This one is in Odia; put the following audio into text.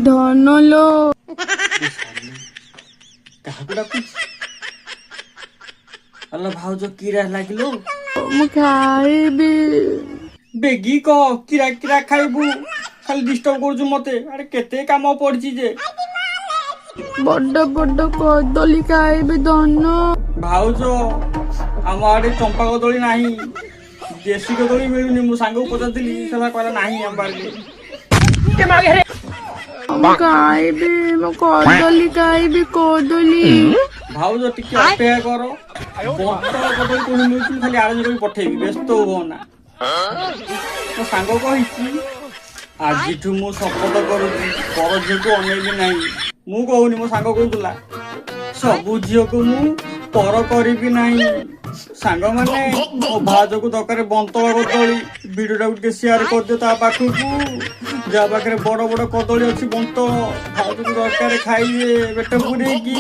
ଧନ ଲୋ। କାହାକୁ ଡାକୁଛି? ଆଲୋ ଭାଉଜ କିରା ଲାଗିଲୁ? ମୁଁ ଖାଇବି। ବେଗି କହ କିରା କିରା ଖାଇବୁ? ଖାଲି ଡିଷ୍ଟର୍ବ କରୁଛୁ ମତେ। ଆରେ କେତେ କାମ ପଡିଛି ଯେ। ବଡ ବଡ କଦଳୀ ଖାଇବି ଧନ। ଭାଉଜ ଆମ ଆଡେ ଚମ୍ପା କଦଳୀ ନାହିଁ, ଦେଶୀ କଦଳୀ ମିଳୁନି। ମୁଁ ସାଙ୍ଗକୁ ପଚାରିଥିଲି, ସେଟା କହିଲା ନାହିଁ ଆମ ବାଡିରେ। ମୁଁ ଖାଇବି, ମୁଁ କଦଳୀ ଖାଇବି କଦଳୀ। ଭାଉଜ ଟିକେ ଅପେକ୍ଷା କର, ବନ୍ତଳ କଦଳୀ କୋଉଠି ମିଳୁଛି ମୁଁ ଖାଲି ଆରେଞ୍ଜ କରି ପଠେଇବି, ବ୍ୟସ୍ତ ହୁଅନା। ମୋ ସାଙ୍ଗ କହିଛି ଆଜିଠୁ ମୁଁ ଶପଥ କରୁଛି ପର ଝିଅକୁ ଅନେଇବି ନାହିଁ। ମୁଁ କହୁନି, ମୋ ସାଙ୍ଗ କହୁଥିଲା ସବୁ ଝିଅକୁ ମୁଁ ପର କରିବି ନାହିଁ। ସାଙ୍ଗମାନେ ମୋ ଭାଉଜକୁ ଦରକାର ବନ୍ତଳ କଦଳୀ। ଭିଡିଓଟାକୁ ଟିକେ ସେୟାର କରିଦିଅ ତା ପାଖକୁ। ଯାହା ପାଖରେ ବଡ ବଡ କଦଳୀ ଅଛି ବନ୍ତଳ, ଭାଉଜକୁ ଦରକାର ଖାଇବେ ପେଟ ପୁରେଇକି।